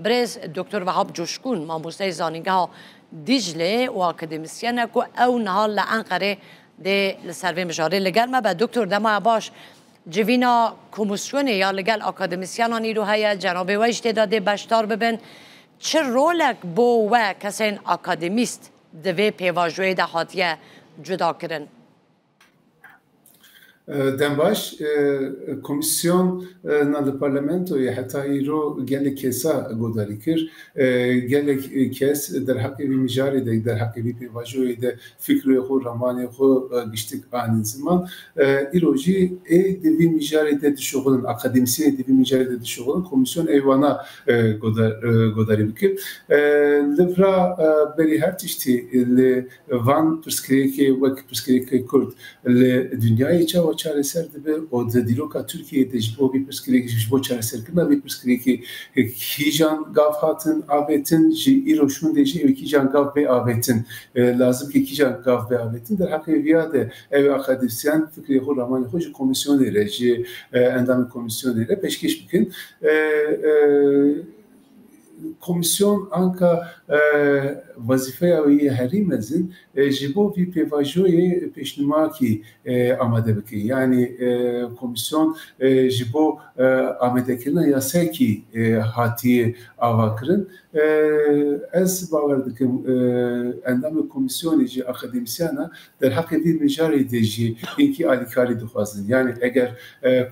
برز دکتر وهاب جوشکون ماموسته زانینگاه دیجله و اکادمیسیانه که او نهال لانقره ده لسروی مجاره لگل ما به دکتر دما باش جوینا کمیسیون یا لگل اکادمیسیانانی رو هیا جناب وجد داده بشتار ببین چه رولک بو و کسین اکادمیست دوی پیواجوی ده هاتیه جدا کرن؟ دنباش کمیسیون نال پارلمانتوی حتی ایرو گله کسا گوداری کر گله کس در حق وی مجاری ده در حق وی پیواجوی ده فکر خو رمانی خو گشتک آن زمان ایروجی دوی مجاری ده شغلن اکادمیسی دوی مجاری ده شغلن کمیسیون ایوانا گوداری بکر لفرا بری هر تشتی لوان پرسکریکی وک پرسکریکی کرد لدنیای چه و چاره سر دبه و دیروکا ترکیه دجبو بی پرسکریکی جبو چاره سر کنه بی پرسکریکی کیجان گاف هاتن آبتن جی ایروشون دیجی و کیجان گاف به آبتن لازم که کیجان گاف به آبتن در حقیقت ویاده او اکادمیسیان فکری خود رمان خود کمیسیونی ره جی اندام کمیسیونی ره پیشکش بکن کمیسیون آنکه وظیفه اوی هری مزن جبو وی پیواجوی پیشنماکی آماده بکی یعنی کمیسیون جبو آماده کردن یاساکی هاتی آواکرن از باور دکم اندام کمیسیونی جی اکادمیسیانا در حق وی مجاری دیجی اینکی آلیکاری دخوازن یعنی اگر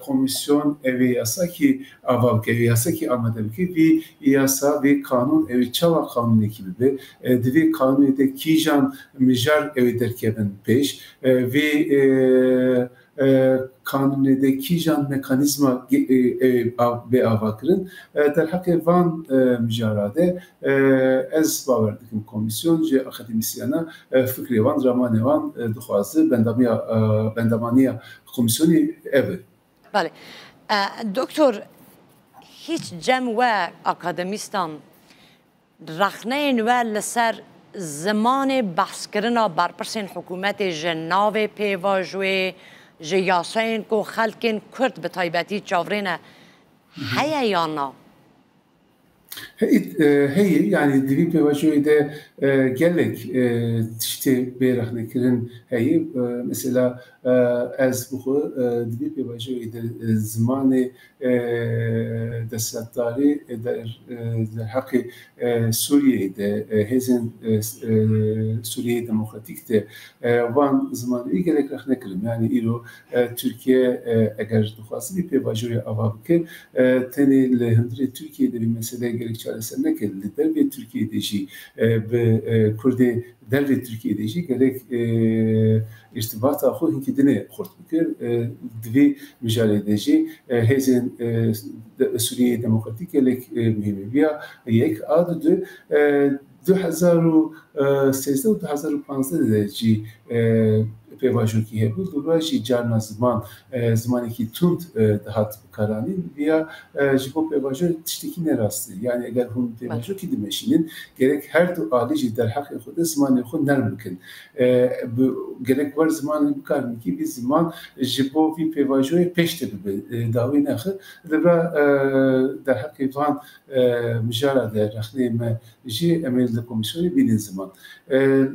کمیسیون اوی یاساکی آواکه یاساکی آماده بکی وی یاسا وی قانون اوی چوا قانونی کی به دوی قانونی ده کیجان مجار اوی درکبن پیش وی kanuni de kijan mekanizma be avakirin der hakkı van mücarade ez baver dikim komisyon je akademisyana fikri van ramane van duhazı bendamaniya komisyonu ev. Bale. Doktor hiç cem ve akademistan رخنه نوال لسر زمان بحث کرنا برپرسین حکومت جناو پیواجوی جیاسین کو خلکن کرد به تایبتی چاورین هیا یا نه؟ هی yani divi پیواجوی de gelek tişte beyrakne kirin heyi mesela az bu divi پیواجوی de zamanı دستداری در حق سوریه ده هزین سوریه دموکراتیک ده وان زمانی gerek رخنه کردم یعنی ایرو ترکیه اگر دخواستی bir پیواجوی آواب که تنی لهندری ترکیه de bir mesele gerek çaresine geldi der ve Türkiye'deki ve Kürdi der ve Türkiye'deki gerek irtibat ahı hikidine kurt bükür dvi mücadeleci hezin Suriye Demokratik gerek mühimi biya yek adı 2013 و 2015 درجی پیواجوی که بود دوباره جرن زمانی که تند دهات بکارانی بیا جبو پیواجوی تشتکی نراستی یعنی اگر هم پیواجوی که دمشینن gerek her دو عالیجی در حق خود زمان خود نرم بکن gerek var زمان بکارن که bir zaman جبو وی پیواجوی پیشته به داوی نخه لبرا در حق وان مجرد رخنه ما جی امید کمیسیونی بین زمان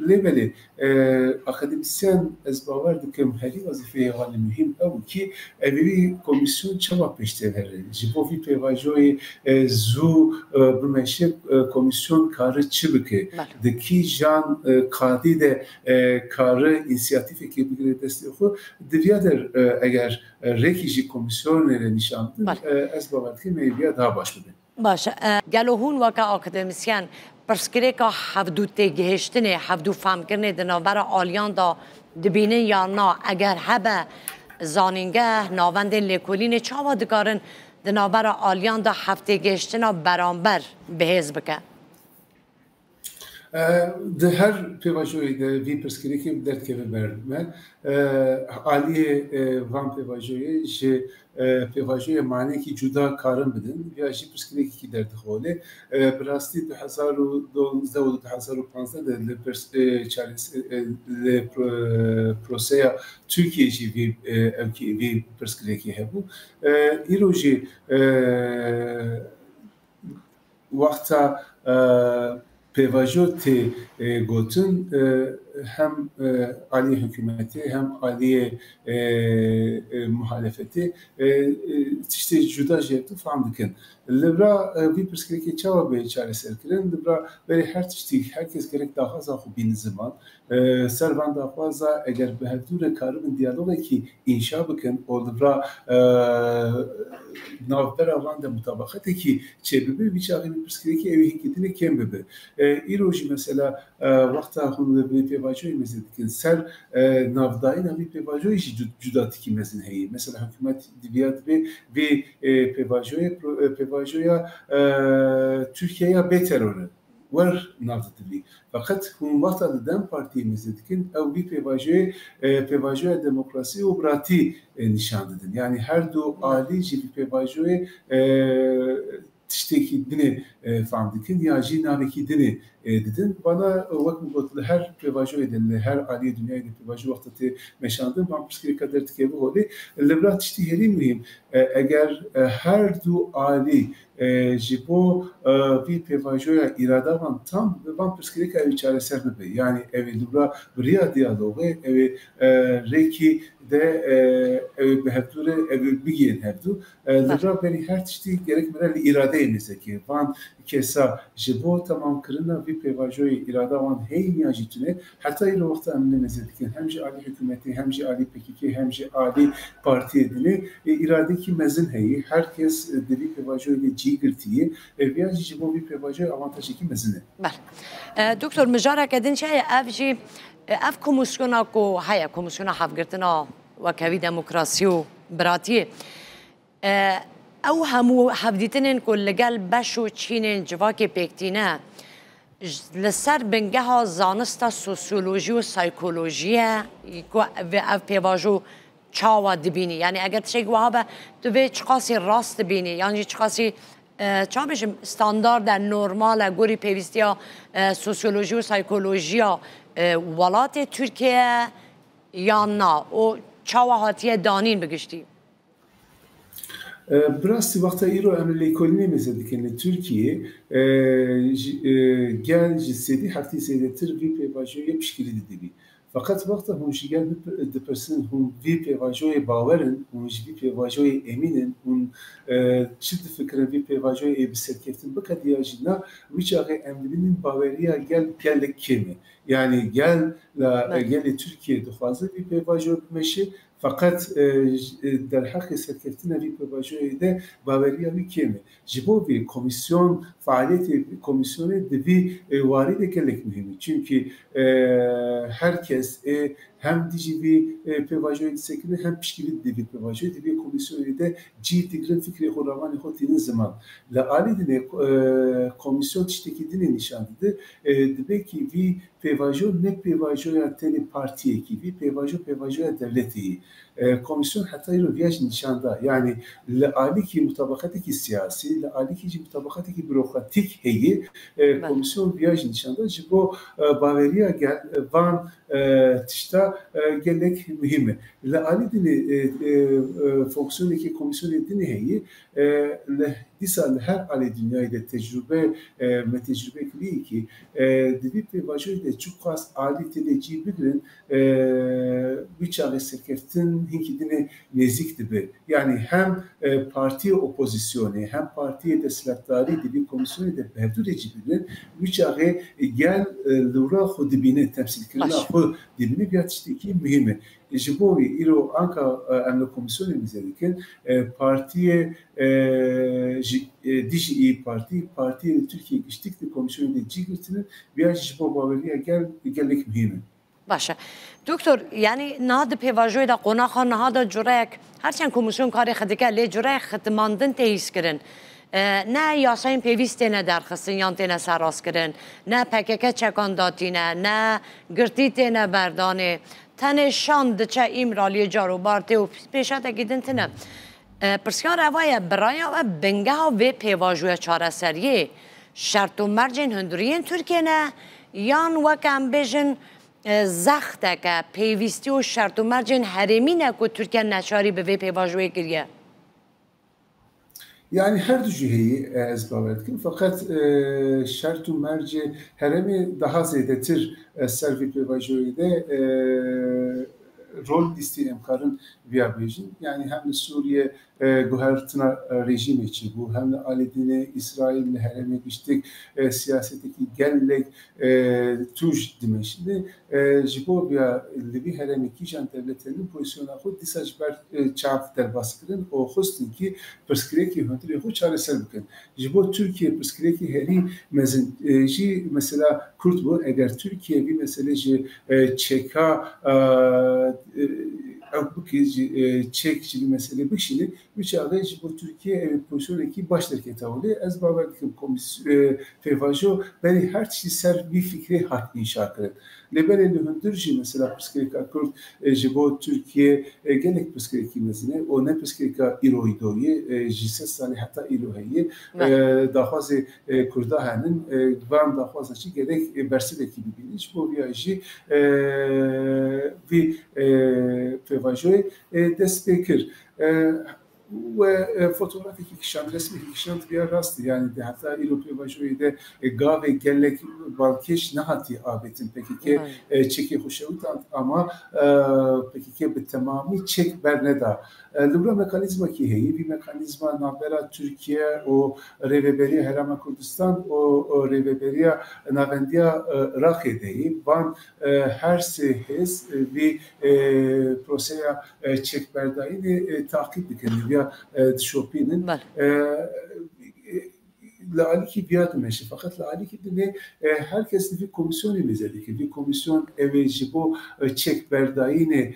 لیبلی akademisyen از باور دکم هری وظیفه وانی مهم او کی اوی کمیسیون چوا پیشته هره جبو وی پیواجوی زو بمشه کمیسیون کار چی بکه دکی جان قادی ده کار اینسیاتیفی که بگیره دستی خو دویادر اگر ریکیجی کمیسیون نشان از باور دکم میبیا daha baş بده باشه گلوهون وکا اکادمیسیان پرسکری که حفظو تگهشتنه حفظو فهم کرنه دنابر آلیان دا دبینه یا نه اگر هبه زانینگه ناوند لیکولین چاوا دکارن دنابر آلیان دا حفظ تگهشتنه برانبر بهز بکن ده her پیواجوی ده وی پرسکری که درد که ببرم عالی وان پیواجوی ج پیواجوی معنی کی جدا کارم بدن یا جی پرسکری کی درد خوله براستی 2012 و 2015 ده لپرس چارس لپروسیا ترکیه جی وی پرسکری کی هبو ایروجی وقتا پیواژو تی گوتن هم علی حکومتی هم علی محالفتی تشتی جدا جیتو فهم دکن لبرا وی پرسکری چاوا به چاره سر کردن لبرا بری هر تشتی هر کس گرک داخل خو بین زمان سربان داخل اگر به هدور کارون دیالوگی کی انشا بکن او لبرا نافبر آوان ده مطابقتی کی چه ببی بیچاره وی پرسکری کی اوی هکیتنی کم ببی ایروجی مثلا وقتا هم وی پیواژوی مزید کن سر نافدایی نوی پیواژوی جداتی کی مزین هی مثلا حکومت دیویات به پیواژویا ترکیه به تروره ور نافدلی فقط هم وقتا دم پارتی مزید کن او وی پیواژوی دموکراسی و براتی نشان دادن یعنی هر دو عالی جی پیواژوی tişteki dini famdikin ya jinaveki dini dedin bana vakit botlu her pevajo edildi her ali dünyayı pevajo vakti meşandım ben psikik kadar tikebi oldu lebrat tişti heri mühim eğer her du ali jibo bir pevajoya irada van tam ben psikik evi çareser mi yani evi dubra buraya diyaloğu evi reki de evi behevdure evi bigiyen hevdu lebrat beni her tişti gerekmeden irade emizeki van kesa jibo tamam kırına bir pevajoya irada van hey niyajitine hatta il vakti amine mezedekin hem ji ali hükümeti hem ji ali PKK hem ji ali parti edini iradeki mezin heyi herkes devi pevajoya ile cigirtiyi veya jibo bir pevajoya avantajı ki mezine. دکتر مجارك دين شيء أفجي أف كوميسيونا كو هيا كوميسيونا حفقرتنا وكوي ديمقراطيو براتي أو همو حفديتنن كل لجال بشو تشينن جواكي بيكتينا لسر بنجها زانستا سوسيولوژی و سایکولوژیه کو اف پیواژو چاوا دبینی یعنی اگر تشی گواه تو به چقاسی راست بینی یعنی چقاسی چا بشم استاندارد نرمال گوری پیوستیا سوسیولوژی و سایکولوژیا ولات ترکیه یا نه و چاوا هاتیه دانین بگشتی براستی وقتا ایرو عملی کلی نمیزد که ترکیه گل جسدی هفته سیده تر وی پیواژوی پشکلی دیدی fakat وقتا هونشی گل دپرسن هون وی پیواژوی باورن هونش وی پیواژوی امینن هون چند فکر وی پیواژوی بسرکفتن بکدیا جنا ویچاقه امینن باوریا گل کمی yani gel Türkiye dixwaze vî pêvajoya bimeşe fakat der heqê serkeftina vî pêvajoyê de baweriya wî kêm e. Ji bo vê komîsyon faaliyetê komisyonê di vî warî de gelek mühim e. Çünkü herkes hem dijî vî pêvajoyê disekine hem piştgirî di vî pêvajoyê di vê komisyonê de cî digirin fikrê xwe ravanê xwe tînin ziman. Li alî dinê komisyon tiştekî dinê nîşan dide dibe ki vî پیواژو نه پیواژویا تنی partiye ki bir پیواژویا devleti komisyon hatta رو ویاج نشان دا yani لعالی کی mutabakatı ki siyasi لعالی ki mutabakatı ki bürokratik heyi komisyon vیاج نشان دا jibo baveriya gel van tişta gelek mühim لعالی dini fonksiyonu ki komisyon dini heyi disal her ali dünyada tecrübe kiliği ki dibi پیواژوی de çok az ali teleci birin birçok serkeftin hinkidine nezik dibi yani hem parti opozisyonu hem parti destekleri dibi komisyonu da bevdureci birin birçok gel lura xudibine temsil kırına xud dibine bir tişteki mühim jibovi iro anka emle komisyonu mizedikin partiye DJI Parti Türkiye geçtikti komisyonu da cigirtinin bir jibo baveriya gelek mühim. باشه دکتر یعنی نهاد پیواژوی دا قناخا نهاد جورک هرچند کمیسیون کاری خدیکه لی جورک ختماندن تیز کرن نه یاساین پیوسته نه درخستن یانته نه سراس کرن نه پککه چکان داتینه نه گرتیته نه بردانه تنه شاند چه ایمرالی جارو بارته و پیشته گیدن تنه پرسیار اوای برای و بنگه ها و پیواژوی چاره سریه شرط و مرجن هندورین ترکیه نه یان وکم بیجن زخته که پیوستی و شرط و مرجن حرمی نه که ترکیه نچاری به وی پیواژوی کریه Yani her du ciheyî ez bawer dikim feqet şert û mercê herêmê daha zêdetir ser vê pêvajoyê de rol lîstê em karin viya bêjin. Yani hem li Sûriye guhertina rejîmê çi bû, hem li Alêdînê İsraîl li herêmê giştek siyasetekî gelek tûj dime. Şimdi ji bo viya li vî herêmê kîjan devletlerinin pozisyona xwe dîsa ji ber çav derbas kirin û xwestin ki pirsgirêkê hundirê xwe çareser bikin. Ji bo Tirkiye pirsgirêkê herî mezin jî mesela Kurd bû, eger Tirkiye vî meselê ji çêka ew bikî çêk ji vî meselê bişîne, wî çaxê ji bo Tirkiye ev pozisyonekî baş derketa Holê. Ez bawer dikim pêvajo berê her tiştî ser vî fikrê hat înşa kirin. Lêberê li hundir jî mesela pirsgirêka Kurd ji bo Tirkiye gelek pirsgirêkî mezin e û ne pirsgirêka îroyî doyê ji sed salê heta îro heye daxwazê Kurda henin van daxwaza çi gerek bersirekî bibînin. Ji bo vîya jî vî pêvajoyê dest pê kir. Ve fotoğrafeki kişan, resmi kişan bir rastı yani de hatta İlo pêvajoyê de gavê gelek balkêş nehatiye abetin PKK çekê xweşewitand ama PKK bi temamî çek berneda. Li vir mekanîzmakî heye, vî mekanîzma navbera Tirkiye û Rêveberiya Herêma Kurdistan û Rêveberiya Navendiya Iraqê de heye. Van her sê hêz vî proseya çekberdayînê takip dikin. Dişopînin li alîkî biya dimeşe fakat li alîkî dinê herkes vî komisyonê mêze dike. Vî komisyon ev ji bo çekberdayînê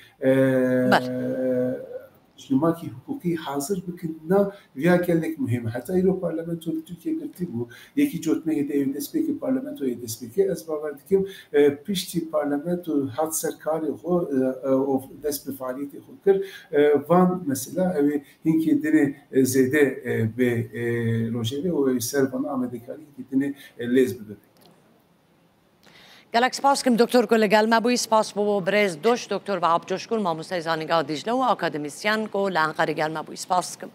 Şlimakî hukukî hazır bikin na viya gelek mühim. Heta îro parlamento li Tirkiye girtî bû. Yekî cotmeyê de ev destpêkê parlamentoyê dest pêke. Ez bawer dikim piştî parlamento hat ser karê xwe û dest bi faaliyetê xwe kir. Van mesela ew hinkê dinê zêde bê rojevê û ew ser vana amedekarî hinkê dinê lêz bibin. Gelek spas kim Doktor ku li gel me bûyî spas bû birêz doş Doktor Vahap Coşkun mamosteyê zanîngeha Dîcle û akademisyen ku li Enqerê gel me bûyî spas kim.